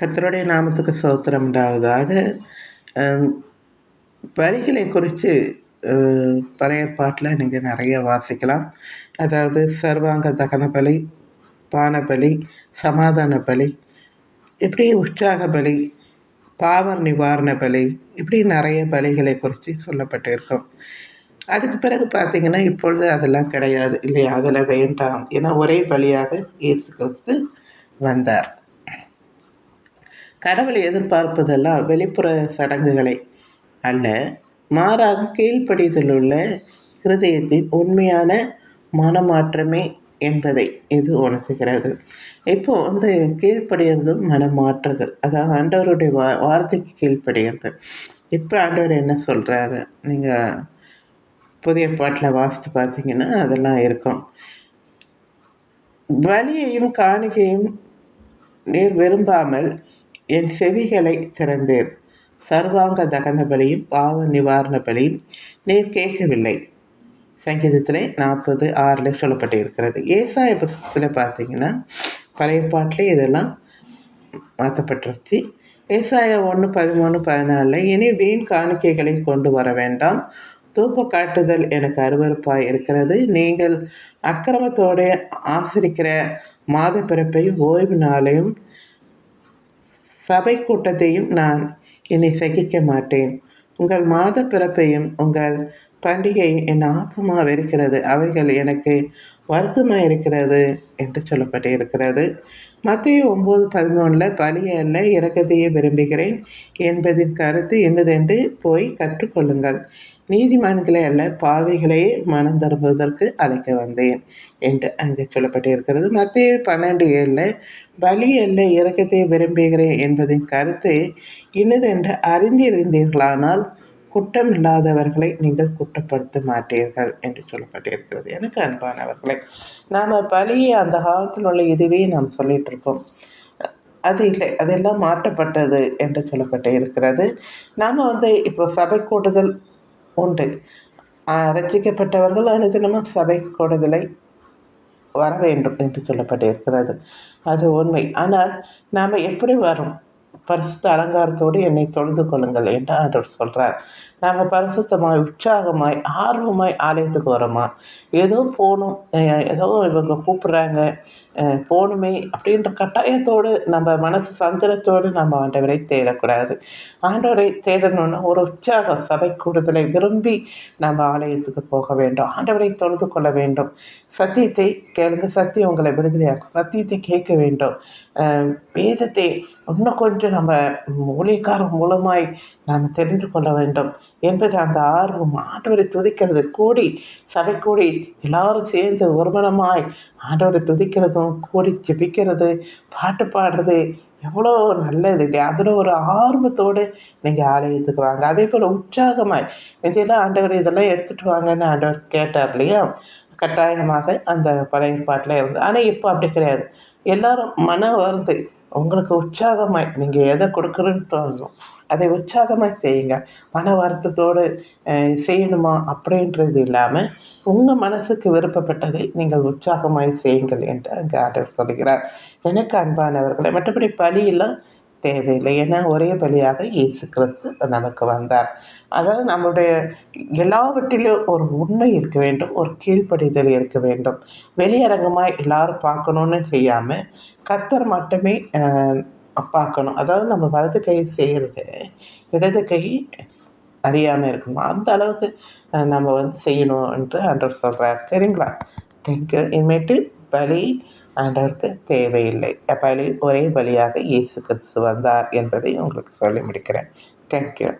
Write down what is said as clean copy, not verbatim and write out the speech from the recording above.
கர்த்தருடைய நாமத்துக்கு ஸ்தோத்திரம் உண்டாவதாக. வரிகளை குறித்து பழைய ஏற்பாட்டில் நீங்கள் நிறைய வாசிக்கலாம். அதாவது சர்வாங்க தகன பலி, பான பலி, சமாதான பலி, இப்படி உற்சாக பலி, பாவ நிவாரண பலி, இப்படி நிறைய பலிகளை குறித்து சொல்லப்பட்டிருக்கும். அதுக்கு பிறகு பார்த்தீங்கன்னா, இப்பொழுது அதெல்லாம் கிடையாது இல்லையா? அதில் வேண்டாம். ஏன்னா ஒரே பலியாக இயேசு கிறிஸ்து வந்தார். கடவுள் எதிர்பார்ப்பதெல்லாம் வெளிப்புற சடங்குகளை அல்ல, மாறாக கீழ்ப்படிதல் உள்ள இருதயத்தின் உண்மையான மனமாற்றமே என்பதை இது உணர்த்துகிறது. இப்போ கீழ்ப்படிகிறதும் மனமாற்றுதல், அதாவது ஆண்டவருடைய வார்த்தைக்கு கீழ்ப்படிகிறது. இப்போ ஆண்டவர் என்ன சொல்கிறாரு, நீங்கள் புதிய பாட்டில் வாசித்து பார்த்தீங்கன்னா அதெல்லாம் இருக்கும். பலியையும் காணிக்கையும் நீர் விரும்பாமல் என் செவிகளை திறந்தீர், சர்வாங்க தகன பலியும் பாவ நிவாரண பலியும் நீர் கேட்கவில்லை. சங்கீதத்தில் 40:6 சொல்லப்பட்டு இருக்கிறது. ஏசாய புத்தகத்தில் பார்த்தீங்கன்னா பழைய பாட்டிலே இதெல்லாம் மாற்றப்பட்டுருச்சு. ஏசாயா 1:13-14 இனி வீண் காணிக்கைகளை கொண்டு வர வேண்டாம், தூப்ப காட்டுதல் எனக்கு அருவருப்பாய் இருக்கிறது. நீங்கள் அக்கிரமத்தோடு ஆசிரிக்கிற மாத பிறப்பையும் ஓய்வு நாளையும் சபை கூட்டத்தையும் நான் இனி சகிக்க மாட்டேன். உங்கள் மாத பிறப்பையும் உங்கள் பண்டிகையும் என் ஆத்மா வெறுக்கிறது, அவைகள் எனக்கு வருத்தமாக இருக்கிறது என்று சொல்லப்பட்டு இருக்கிறது. மத்தேயு 9:11 பலி அல்ல இரக்கத்தையே விரும்புகிறேன் என்பதின் கருத்து என்னதென்று போய் கற்றுக்கொள்ளுங்கள். நீதிமான்களை அல்ல பாவிகளையே மனம் திரும்புவதற்கு அழைக்க வந்தேன் என்று அங்கே சொல்லப்பட்டிருக்கிறது. மத்தேயு 12:7 பலி அல்ல இரக்கத்தை விரும்புகிறேன் என்பதின் கருத்து இன்னதென்று அறிந்திருந்தீர்களானால் குற்றம் இல்லாதவர்களை நீங்கள் குற்றப்படுத்த மாட்டீர்கள் என்று சொல்லப்பட்டிருக்கிறது. எனக்கு அன்பானவர்களை, நாம் பலியை அந்த காலத்தில் உள்ள இதுவே நாம் சொல்லிட்டு இருக்கோம். அது இல்லை, அதெல்லாம் மாற்றப்பட்டது என்று சொல்லப்பட்டு இருக்கிறது. நாம் இப்போ சபை கூடுதல் உண்டு. ரட்சிக்கப்பட்டவர்கள் அனுதினமும் சபை கூடுதலை வர வேண்டும் என்று சொல்லப்பட்டிருக்கிறது. அது உண்மை. ஆனால் நாம் எப்படி வரும்? பரிசுத்த அலங்காரத்தோடு என்னை தொழுது கொள்ளுங்கள் என்று ஆண்டவர் சொல்கிறார். நாம் பரிசுத்தமாய் உற்சாகமாய் ஆர்வமாய் ஆலயத்துக்கு வரோமா? ஏதோ போகணும், ஏதோ இவங்க கூப்பிட்றாங்க போகணுமே அப்படின்ற கட்டாயத்தோடு நம்ம மனசு சஞ்சலத்தோடு நம்ம ஆண்டவரை தேடக்கூடாது. ஆண்டவரை தேடணும்னா ஒரு உற்சாக சபை கூடுதலை விரும்பி நம்ம ஆலயத்துக்கு போக வேண்டும். ஆண்டவரை தொழுது கொள்ள வேண்டும். சத்தியத்தை கேளுங்க, சத்தியம் உங்களை விடுதலையாக்கும். சத்தியத்தை கேட்க வேண்டும். வேதத்தை இன்னும் கொஞ்சம் நம்ம ஊழியக்காரர் மூலமாய் நாம் தெரிந்து கொள்ள வேண்டும் என்பது அந்த ஆர்வம். ஆண்டவரை துதிக்கிறது கூடி, சபை கூடி எல்லாரும் சேர்ந்து ஒருமனமாய் ஆண்டவரை துதிக்கிறதும் கூடி ஜெபிக்கிறது, பாட்டு பாடுறது எவ்வளோ நல்லது இல்லையா? அதில் ஒரு ஆர்வத்தோடு நீங்கள் ஆலயத்துக்கு வாங்க. அதே போல் உற்சாகமாய் இதெல்லாம் ஆண்டவர் இதெல்லாம் எடுத்துகிட்டு வாங்கன்னு ஆண்டவர் கேட்டார் இல்லையா? கட்டாயமாக அந்த பழைய பாட்டில் இருந்து. ஆனால் இப்போ அப்படி கிடையாது. எல்லாரும் மனம் வருது, உங்களுக்கு உற்சாகமாய் நீங்கள் எதை கொடுக்குறேன்னு தோணும் அதை உற்சாகமாக செய்யுங்க. மன வருத்தத்தோடு செய்யணுமா அப்படின்றது இல்லாமல் உங்கள் மனசுக்கு விருப்பப்பட்டதை நீங்கள் உற்சாகமாய் செய்யுங்கள் என்று அங்கே ஆண்டவர் சொல்கிறார். எனக்கு அன்பானவர்களை, மற்றபடி பலியெல்லாம் தேவையில்லை. ஏன்னா ஒரே பலியாக இயேசு கிறிஸ்து நமக்கு வந்தார். அதாவது நம்முடைய எல்லாவற்றிலும் ஒரு உண்மை இருக்க வேண்டும், ஒரு கீழ்ப்படிதல் இருக்க வேண்டும். வெளியரங்கமாக எல்லாரும் பார்க்கணுன்னு செய்யாமல் கர்த்தர் மட்டுமே பார்க்கணும். அதாவது நம்ம வலது கை செய்கிறது இடது கை அறியாமல் இருக்கணும். அந்த அளவுக்கு நம்ம செய்யணும் என்று ஆண்டவர் சொல்கிறார். சரிங்களா? தேங்க்யூ. இனிமேட்டு பலி ஆண்டவருக்கு தேவையில்லை. பலி ஒரே பலியாக இயேசு கிறிஸ்து வந்தார் என்பதை உங்களுக்கு சொல்லி முடிக்கிறேன். தேங்க்யூ.